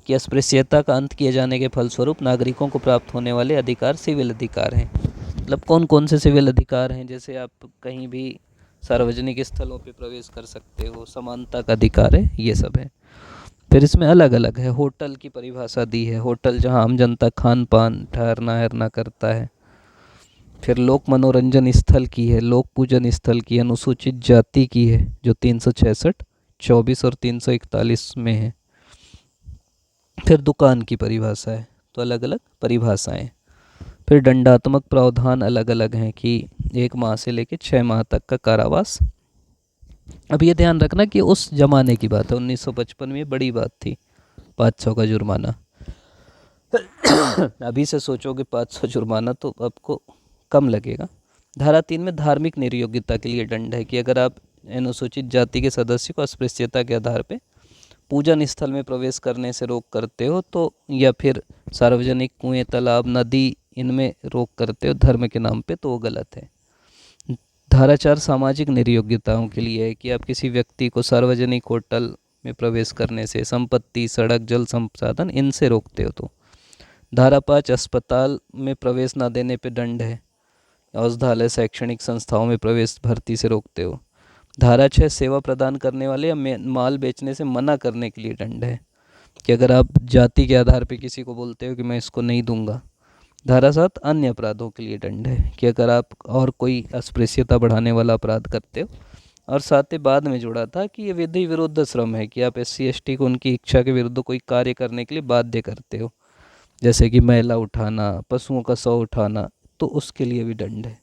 कि अस्पृश्यता का अंत किए जाने के फलस्वरूप नागरिकों को प्राप्त होने वाले अधिकार सिविल अधिकार हैं। मतलब कौन कौन से सिविल अधिकार हैं, जैसे आप कहीं भी सार्वजनिक स्थलों पे प्रवेश कर सकते हो, समानता का अधिकार है, ये सब है। फिर इसमें अलग अलग है, होटल की परिभाषा दी है, होटल जहां आम जनता खान पान ठहरना हरना करता है। फिर लोक मनोरंजन स्थल की है, लोक पूजन स्थल की, अनुसूचित जाति की है जो 366, 24 और 341 में है। फिर दुकान की परिभाषा है, तो अलग अलग परिभाषाएं। फिर दंडात्मक प्रावधान अलग अलग हैं कि 1 माह से लेकर 6 माह तक का कारावास। अब ये ध्यान रखना कि उस जमाने की बात है, 1955 में बड़ी बात थी 500 का जुर्माना। अभी से सोचोगे 500 जुर्माना तो आपको कम लगेगा। धारा 3 में धार्मिक निर्योग्यता के लिए दंड है कि अगर आप अनुसूचित जाति के सदस्य को अस्पृश्यता के आधार पर पूजन स्थल में प्रवेश करने से रोक करते हो तो, या फिर सार्वजनिक कुएं, तालाब, नदी, इनमें रोक करते हो धर्म के नाम पे, तो वो गलत है। धारा 4 सामाजिक निर्योग्यताओं के लिए है कि आप किसी व्यक्ति को सार्वजनिक होटल में प्रवेश करने से, संपत्ति, सड़क, जल संसाधन, इनसे रोकते हो तो। धारा 5 अस्पताल में प्रवेश ना देने पे दंड है। औषधालय, शैक्षणिक संस्थाओं में प्रवेश, भर्ती से रोकते हो। धारा 6 सेवा प्रदान करने वाले या माल बेचने से मना करने के लिए दंड है कि अगर आप जाति के आधार पर किसी को बोलते हो कि मैं इसको नहीं दूंगा। धारा 7 अन्य अपराधों के लिए दंड है कि अगर आप और कोई अस्पृश्यता बढ़ाने वाला अपराध करते हो। और साथ ही बाद में जुड़ा था कि ये विधि विरुद्ध श्रम है कि आप SC ST को उनकी इच्छा के विरुद्ध कोई कार्य करने के लिए बाध्य करते हो, जैसे कि मैला उठाना, पशुओं का शव उठाना, तो उसके लिए भी दंड है।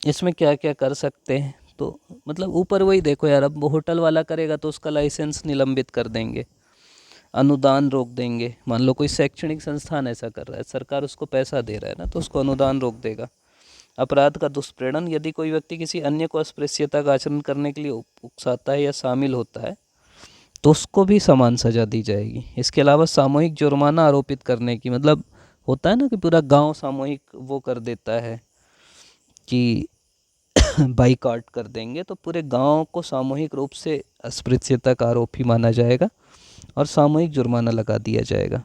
इसमें क्या क्या कर सकते हैं, तो मतलब ऊपर वही देखो यार, अब होटल वाला करेगा तो उसका लाइसेंस निलंबित कर देंगे, अनुदान रोक देंगे। मान लो कोई शैक्षणिक संस्थान ऐसा कर रहा है, सरकार उसको पैसा दे रहा है ना, तो उसको अनुदान रोक देगा। अपराध का दुष्प्रेरण, यदि कोई व्यक्ति किसी अन्य को अस्पृश्यता का आचरण करने के लिए उकसाता है या शामिल होता है तो उसको भी समान सजा दी जाएगी। इसके अलावा सामूहिक जुर्माना आरोपित करने की, मतलब होता है ना कि पूरा गांव सामूहिक वो कर देता है कि बाइकआउट कर देंगे तो पूरे गांव को सामूहिक रूप से अस्पृश्यता का आरोपी माना जाएगा और सामूहिक जुर्माना लगा दिया जाएगा।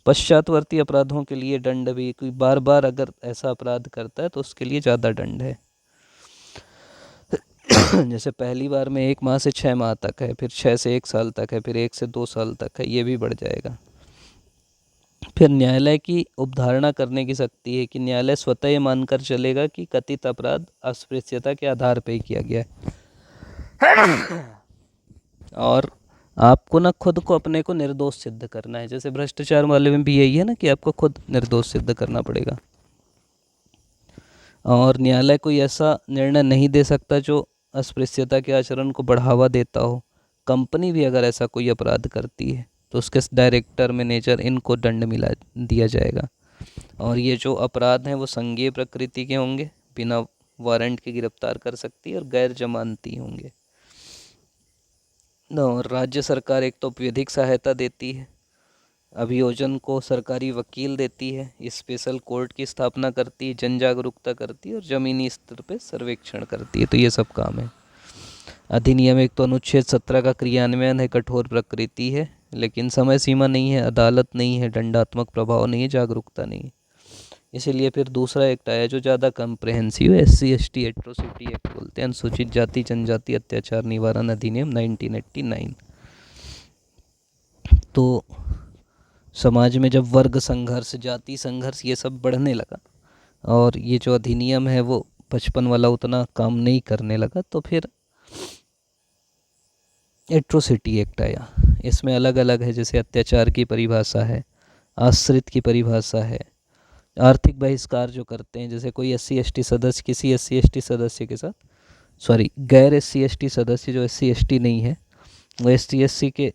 पश्चातवर्ती अपराधों के लिए दंड भी, कोई बार बार अगर ऐसा अपराध करता है तो उसके लिए ज़्यादा दंड है। जैसे पहली बार में 1 माह से 6 माह तक है, फिर 6 से 1 साल तक है, फिर 1 से 2 साल तक है, ये भी बढ़ जाएगा। फिर न्यायालय की उपधारणा करने की शक्ति है कि न्यायालय स्वतः ये मानकर चलेगा कि कथित अपराध अस्पृश्यता के आधार पर ही किया गया है और आपको ना खुद को अपने को निर्दोष सिद्ध करना है। जैसे भ्रष्टाचार वाले में भी यही है ना कि आपको खुद निर्दोष सिद्ध करना पड़ेगा और न्यायालय कोई ऐसा निर्णय नहीं दे सकता जो अस्पृश्यता के आचरण को बढ़ावा देता हो। कंपनी भी अगर ऐसा कोई अपराध करती है तो उसके डायरेक्टर, मैनेजर, इनको दंड मिला दिया जाएगा। और ये जो अपराध हैं वो संज्ञेय प्रकृति के होंगे, बिना वारंट के गिरफ्तार कर सकती है और गैर जमानती होंगे। और राज्य सरकार एक तो विधिक सहायता देती है, अभियोजन को सरकारी वकील देती है, स्पेशल कोर्ट की स्थापना करती है, जन जागरूकता करती है और ज़मीनी स्तर पे सर्वेक्षण करती है। तो ये सब काम है। अधिनियम एक तो अनुच्छेद 17 का क्रियान्वयन है, कठोर प्रकृति है, लेकिन समय सीमा नहीं है, अदालत नहीं है, दंडात्मक प्रभाव नहीं है, जागरूकता नहीं है। इसीलिए फिर दूसरा एक्ट आया जो ज़्यादा कम्प्रहेंसिव है, SC/ST एट्रोसिटी एक्ट बोलते हैं, अनुसूचित जाति जनजाति अत्याचार निवारण अधिनियम 1989। तो समाज में जब वर्ग संघर्ष, जाति संघर्ष ये सब बढ़ने लगा और ये जो अधिनियम है वो 55 वाला उतना काम नहीं करने लगा, तो फिर एट्रोसिटी एक्ट आया। इसमें अलग अलग है, जैसे अत्याचार की परिभाषा है, आश्रित की परिभाषा है, आर्थिक बहिष्कार जो करते हैं, जैसे कोई SC/ST सदस्य किसी SC/ST सदस्य के साथ, गैर SC/ST सदस्य जो SC/ST नहीं है वो SC/ST के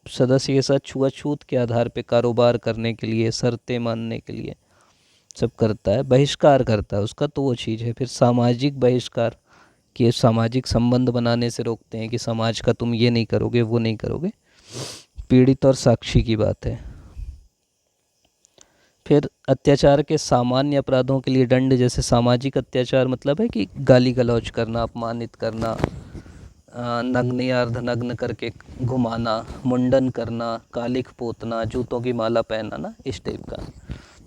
सदस्य के साथ छुआछूत के आधार पे कारोबार करने के लिए, शर्तें मानने के लिए सब करता है, बहिष्कार करता है उसका, तो वो चीज़ है। फिर सामाजिक बहिष्कार, कि सामाजिक संबंध बनाने से रोकते हैं कि समाज का तुम ये नहीं करोगे, वो नहीं करोगे। पीड़ित और साक्षी की बात है। फिर अत्याचार के सामान्य अपराधों के लिए दंड, जैसे सामाजिक अत्याचार मतलब है कि गाली गलौज करना, अपमानित करना, नग्न या अर्धनग्न करके घुमाना, मुंडन करना, कालिख पोतना, जूतों की माला पहनाना, इस टाइप का।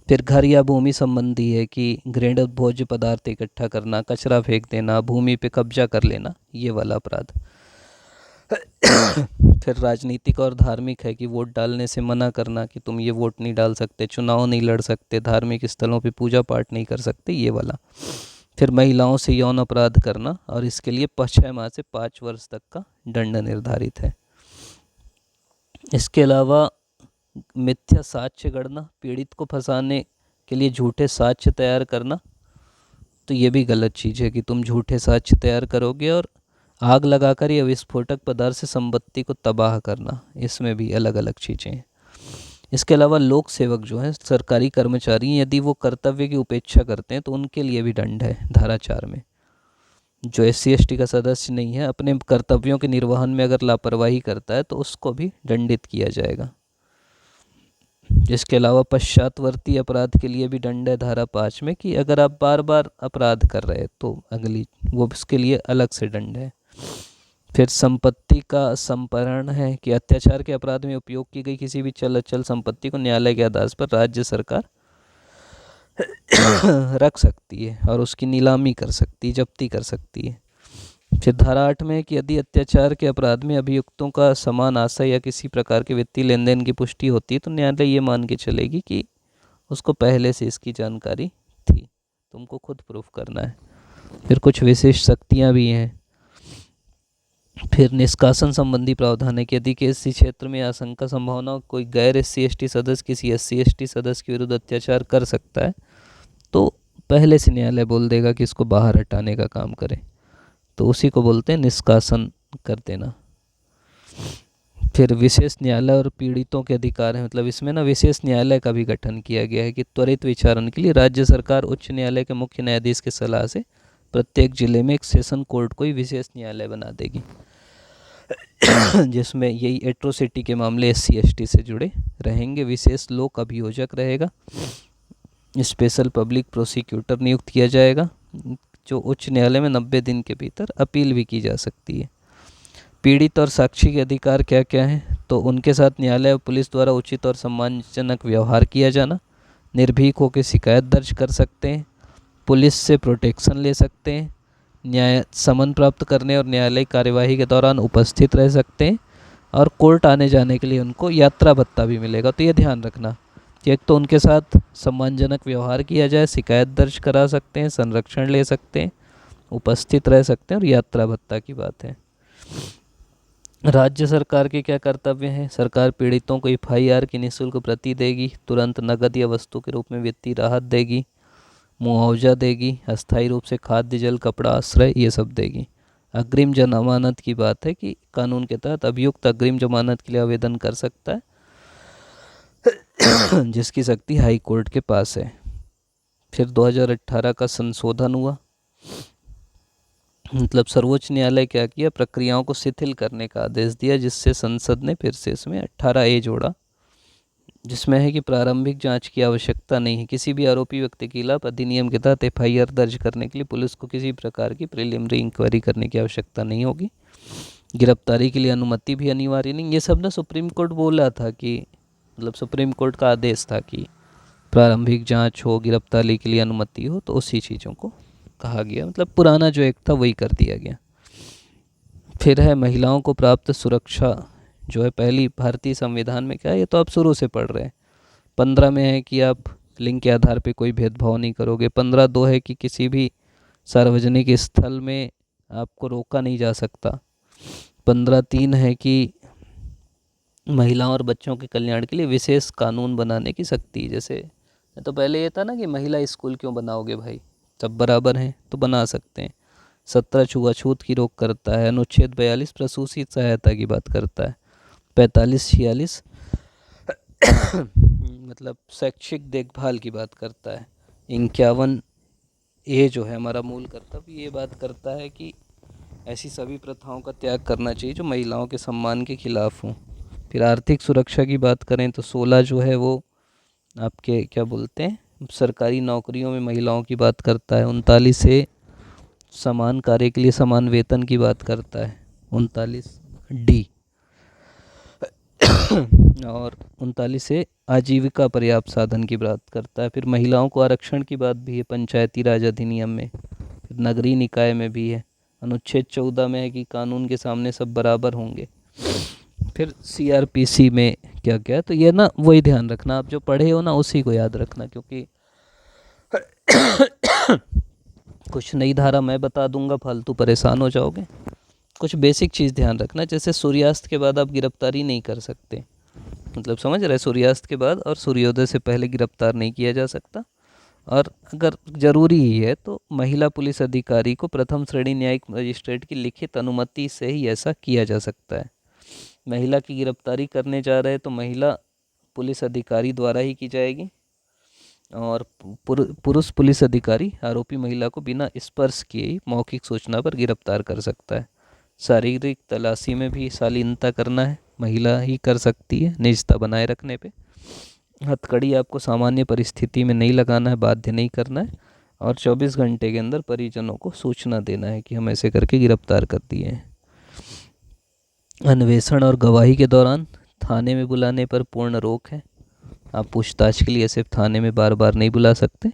फिर घर या भूमि संबंधी है कि घृणित भोज्य पदार्थ इकट्ठा करना, कचरा फेंक देना, भूमि पे कब्जा कर लेना, ये वाला अपराध। फिर राजनीतिक और धार्मिक है कि वोट डालने से मना करना, कि तुम ये वोट नहीं डाल सकते, चुनाव नहीं लड़ सकते, धार्मिक स्थलों पे पूजा पाठ नहीं कर सकते, ये वाला। फिर महिलाओं से यौन अपराध करना और इसके लिए 6 माह से 5 वर्ष तक का दंड निर्धारित है। इसके अलावा मिथ्या साक्ष्य गढ़ना, पीड़ित को फंसाने के लिए झूठे साक्ष्य तैयार करना, तो ये भी गलत चीज़ है कि तुम झूठे साक्ष्य तैयार करोगे और आग लगाकर या विस्फोटक पदार्थ से संपत्ति को तबाह करना, इसमें भी अलग अलग चीज़ें हैं। इसके अलावा लोक सेवक जो हैं, सरकारी कर्मचारी, यदि वो कर्तव्य की उपेक्षा करते हैं तो उनके लिए भी दंड है धारा 4 में। जो SC/ST का सदस्य नहीं है, अपने कर्तव्यों के निर्वहन में अगर लापरवाही करता है तो उसको भी दंडित किया जाएगा। इसके अलावा पश्चातवर्ती अपराध के लिए भी दंड है धारा 5 में, कि अगर आप बार बार अपराध कर रहे हैं तो अगली वो उसके लिए अलग से दंड है। फिर संपत्ति का संपहरण है कि अत्याचार के अपराध में उपयोग की गई किसी भी चल अचल संपत्ति को न्यायालय के आदेश पर राज्य सरकार रख सकती है और उसकी नीलामी कर सकती है, जब्ती कर सकती है। फिर धारा 8 में कि यदि अत्याचार के अपराध में अभियुक्तों का समान आशय या किसी प्रकार के वित्तीय लेन देन की पुष्टि होती है तो न्यायालय ये मान के चलेगी कि उसको पहले से इसकी जानकारी थी, तुमको खुद प्रूफ करना है। फिर कुछ विशेष शक्तियाँ भी हैं। फिर निष्कासन संबंधी प्रावधान है कि यदि किसी क्षेत्र में आशंका संभावना कोई गैर SC/ST सदस्य किसी SC/ST सदस्य के विरुद्ध अत्याचार कर सकता है तो पहले से न्यायालय बोल देगा कि इसको बाहर हटाने का काम करें, तो उसी को बोलते हैं निष्कासन कर देना। फिर विशेष न्यायालय और पीड़ितों के अधिकार है, मतलब इसमें ना विशेष न्यायालय का भी गठन किया गया है कि त्वरित विचारण के लिए राज्य सरकार उच्च न्यायालय के मुख्य न्यायाधीश की सलाह से प्रत्येक जिले में एक सेशन कोर्ट को ही विशेष न्यायालय बना देगी, जिसमें यही एट्रोसिटी के मामले SC/ST से जुड़े रहेंगे। विशेष लोक अभियोजक रहेगा, स्पेशल पब्लिक प्रोसिक्यूटर नियुक्त किया जाएगा, जो उच्च न्यायालय में 90 दिन के भीतर अपील भी की जा सकती है। पीड़ित और साक्षी के अधिकार क्या क्या हैं? तो उनके साथ न्यायालय और पुलिस द्वारा उचित और सम्मानजनक व्यवहार किया जाना, निर्भीक होकर शिकायत दर्ज कर सकते हैं, पुलिस से प्रोटेक्शन ले सकते हैं, न्याय समन प्राप्त करने और न्यायालयिक कार्यवाही के दौरान उपस्थित रह सकते हैं, और कोर्ट आने जाने के लिए उनको यात्रा भत्ता भी मिलेगा। तो ये ध्यान रखना कि एक तो उनके साथ सम्मानजनक व्यवहार किया जाए, शिकायत दर्ज करा सकते हैं, संरक्षण ले सकते हैं, उपस्थित रह सकते हैं, और यात्रा भत्ता की बात है। राज्य सरकार के क्या कर्तव्य हैं? सरकार पीड़ितों को एफआईआर की निःशुल्क प्रति देगी, तुरंत नकद या वस्तु के रूप में वित्तीय राहत देगी, मुआवजा देगी, अस्थायी रूप से खाद्य जल कपड़ा आश्रय ये सब देगी। अग्रिम जमानत की बात है कि कानून के तहत अभियुक्त अग्रिम जमानत के लिए आवेदन कर सकता है जिसकी शक्ति हाई कोर्ट के पास है। फिर 2018 का संशोधन हुआ, मतलब सर्वोच्च न्यायालय क्या किया, प्रक्रियाओं को शिथिल करने का आदेश दिया, जिससे संसद ने फिर से इसमें 18A जोड़ा, जिसमें है कि प्रारंभिक जांच की आवश्यकता नहीं है। किसी भी आरोपी व्यक्ति के खिलाफ अधिनियम के तहत एफआईआर दर्ज करने के लिए पुलिस को किसी प्रकार की प्रिलिमिनरी इंक्वायरी करने की आवश्यकता नहीं होगी। गिरफ्तारी के लिए अनुमति भी अनिवार्य नहीं। ये सब ना सुप्रीम कोर्ट बोला था कि, मतलब सुप्रीम कोर्ट का आदेश था कि प्रारंभिक जांच हो, गिरफ्तारी के लिए अनुमति हो, तो उसी चीज़ों को कहा गया, मतलब पुराना जो एक था वही कर दिया गया। फिर है महिलाओं को प्राप्त सुरक्षा, जो है पहली भारतीय संविधान में क्या है, ये तो आप शुरू से पढ़ रहे हैं। 15 में है कि आप लिंग के आधार पे कोई भेदभाव नहीं करोगे। 15(2) है कि किसी भी सार्वजनिक स्थल में आपको रोका नहीं जा सकता। 15(3) है कि महिलाओं और बच्चों के कल्याण के लिए विशेष कानून बनाने की शक्ति। जैसे तो पहले ये था ना कि महिला स्कूल क्यों बनाओगे भाई, सब बराबर हैं, तो बना सकते हैं। 17 छुआछूत की रोक करता है। अनुच्छेद 42 प्रसूति सहायता की बात करता है। 45-46 मतलब शैक्षिक देखभाल की बात करता है। 51A जो है हमारा मूल कर्तव्य, ये बात करता है कि ऐसी सभी प्रथाओं का त्याग करना चाहिए जो महिलाओं के सम्मान के खिलाफ हों। फिर आर्थिक सुरक्षा की बात करें तो 16 जो है वो आपके क्या बोलते हैं, सरकारी नौकरियों में महिलाओं की बात करता है। 39A समान कार्य के लिए समान वेतन की बात करता है। 39D और 39A आजीविका पर्याप्त साधन की बात करता है। फिर महिलाओं को आरक्षण की बात भी है पंचायती राज अधिनियम में। फिर नगरीय निकाय में भी है। अनुच्छेद 14 में है कि कानून के सामने सब बराबर होंगे। फिर CRPC में क्या क्या है, तो ये ना वही ध्यान रखना, आप जो पढ़े हो ना उसी को याद रखना, क्योंकि कुछ नई धारा मैं बता दूंगा, फालतू परेशान हो जाओगे। कुछ बेसिक चीज़ ध्यान रखना, जैसे सूर्यास्त के बाद आप गिरफ्तारी नहीं कर सकते, मतलब समझ रहे, सूर्यास्त के बाद और सूर्योदय से पहले गिरफ्तार नहीं किया जा सकता। और अगर ज़रूरी ही है तो महिला पुलिस अधिकारी को प्रथम श्रेणी न्यायिक मजिस्ट्रेट की लिखित अनुमति से ही ऐसा किया जा सकता है। महिला की गिरफ्तारी करने जा रहे हैं तो महिला पुलिस अधिकारी द्वारा ही की जाएगी, और पुरुष पुलिस अधिकारी आरोपी महिला को बिना स्पर्श किए ही मौखिक सूचना पर गिरफ्तार कर सकता है। शारीरिक तलाशी में भी शालीनता करना है, महिला ही कर सकती है निजता बनाए रखने पे। हथकड़ी आपको सामान्य परिस्थिति में नहीं लगाना है, बाध्य नहीं करना है, और 24 घंटे के अंदर परिजनों को सूचना देना है कि हम ऐसे करके गिरफ्तार कर दिए हैं। अन्वेषण और गवाही के दौरान थाने में बुलाने पर पूर्ण रोक है। आप पूछताछ के लिए सिर्फ थाने में बार बार नहीं बुला सकते।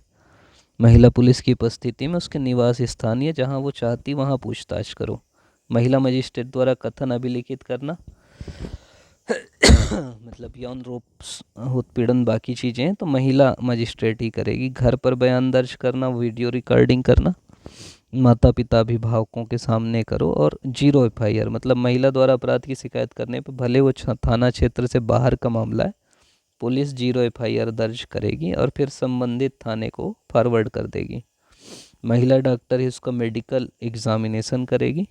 महिला पुलिस की उपस्थिति में उसके निवास स्थान या जहाँ वो चाहती वहाँ पूछताछ करो। महिला मजिस्ट्रेट द्वारा कथन अभिलिखित करना मतलब यौन रूप उत्पीड़न बाकी चीज़ें हैं तो महिला मजिस्ट्रेट ही करेगी। घर पर बयान दर्ज करना, वीडियो रिकॉर्डिंग करना, माता पिता अभिभावकों के सामने करो, और 0 एफआईआर, मतलब महिला द्वारा अपराध की शिकायत करने पर भले वो थाना क्षेत्र से बाहर का मामला है, पुलिस 0 एफआईआर दर्ज करेगी और फिर संबंधित थाने को फॉरवर्ड कर देगी। महिला डॉक्टर ही उसका मेडिकल एग्जामिनेशन करेगी।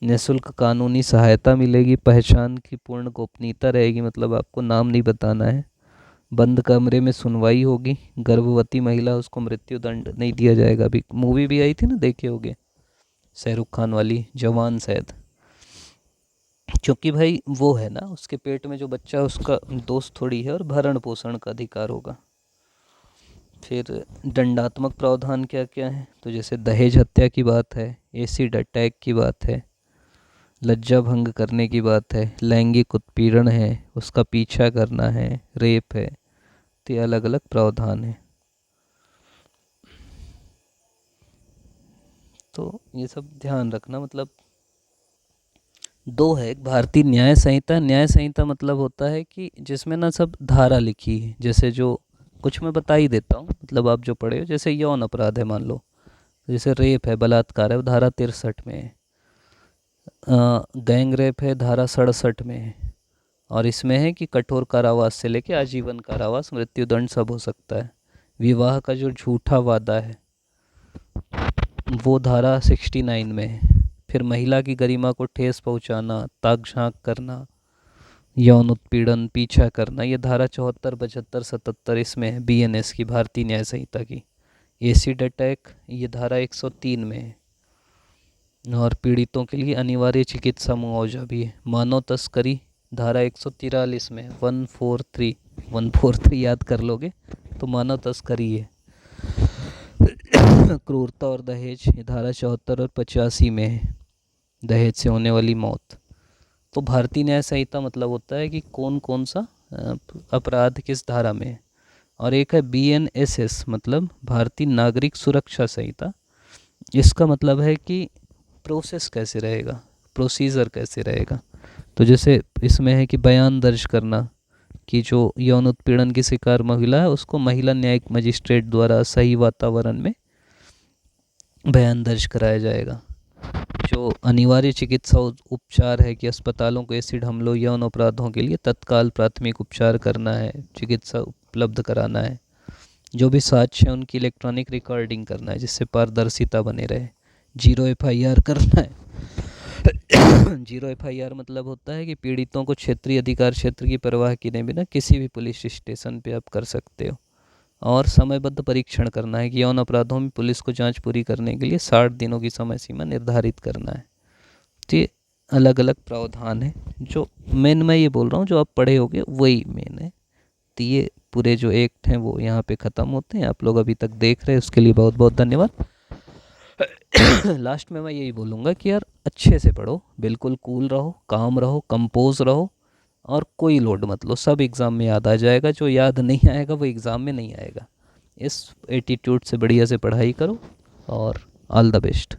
निःशुल्क कानूनी सहायता मिलेगी। पहचान की पूर्ण गोपनीयता रहेगी, मतलब आपको नाम नहीं बताना है। बंद कमरे में सुनवाई होगी। गर्भवती महिला उसको मृत्यु दंड नहीं दिया जाएगा। अभी मूवी भी आई थी ना, देखे होगे, शाहरुख खान वाली, जवान शायद, क्योंकि भाई वो है ना, उसके पेट में जो बच्चा है उसका दोस्त थोड़ी है, और भरण पोषण का अधिकार होगा। फिर दंडात्मक प्रावधान क्या क्या है, तो जैसे दहेज हत्या की बात है, एसिड अटैक की बात है, लज्जा भंग करने की बात है, लैंगिक उत्पीड़न है, उसका पीछा करना है, रेप है। तो ये अलग अलग प्रावधान है। तो ये सब ध्यान रखना। मतलब दो है, एक भारतीय न्याय संहिता। न्याय संहिता मतलब होता है कि जिसमें ना सब धारा लिखी है, जैसे जो कुछ मैं बता ही देता हूँ, मतलब आप जो पढ़े हो, जैसे यौन अपराध है मान लो, जैसे रेप है, बलात्कार है, वो धारा 63 में है। गैंग रेप है, धारा 67 में है। और इसमें है कि कठोर कारावास से लेके आजीवन कारावास, मृत्युदंड सब हो सकता है। विवाह का जो झूठा वादा है वो धारा 69 में है। फिर महिला की गरिमा को ठेस पहुंचाना, ताक झांक करना, यौन उत्पीड़न, पीछा करना, ये धारा 74, 75, 77 इसमें है, बीएनएस की, भारतीय न्याय संहिता की। एसिड अटैक ये धारा 103 में है। और पीड़ितों के लिए अनिवार्य चिकित्सा मुआवजा भी है। मानव तस्करी धारा 143 में, 143, 143 याद कर लोगे तो मानव तस्करी है। क्रूरता और दहेज ये धारा 74 और 85 में है, दहेज से होने वाली मौत। तो भारतीय न्याय संहिता मतलब होता है कि कौन कौन सा अपराध किस धारा में है। और एक है बीएनएसएस, मतलब भारतीय नागरिक सुरक्षा संहिता। इसका मतलब है कि प्रोसेस कैसे रहेगा, प्रोसीजर कैसे रहेगा। तो जैसे इसमें है कि बयान दर्ज करना, कि जो यौन उत्पीड़न की शिकार महिला है उसको महिला न्यायिक मजिस्ट्रेट द्वारा सही वातावरण में बयान दर्ज कराया जाएगा। जो अनिवार्य चिकित्सा उपचार है कि अस्पतालों को एसिड हमलों, यौन अपराधों के लिए तत्काल प्राथमिक उपचार करना है, चिकित्सा उपलब्ध कराना है। जो भी साक्ष्य है उनकी इलेक्ट्रॉनिक रिकॉर्डिंग करना है जिससे पारदर्शिता बने रहे। 0 एफआईआर करना है। 0 एफआईआर मतलब होता है कि पीड़ितों को क्षेत्रीय अधिकार क्षेत्र की परवाह किए बिना किसी भी पुलिस स्टेशन पे आप कर सकते हो। और समयबद्ध परीक्षण करना है कि यौन अपराधों में पुलिस को जांच पूरी करने के लिए 60 दिनों की समय सीमा निर्धारित करना है। तो ये अलग अलग प्रावधान है। जो मेन मैं ये बोल रहा हूँ, जो आप पढ़े होगे वही मेन है। तो ये पूरे जो एक्ट हैं वो यहाँ पे ख़त्म होते हैं। आप लोग अभी तक देख रहे हैं उसके लिए बहुत बहुत धन्यवाद। लास्ट में मैं यही बोलूँगा कि यार अच्छे से पढ़ो, बिल्कुल कूल रहो, काम रहो, कंपोज रहो, और कोई लोड मत लो। सब एग्ज़ाम में याद आ जाएगा, जो याद नहीं आएगा वो एग्ज़ाम में नहीं आएगा। इस एटीट्यूड से बढ़िया से पढ़ाई करो और ऑल द बेस्ट।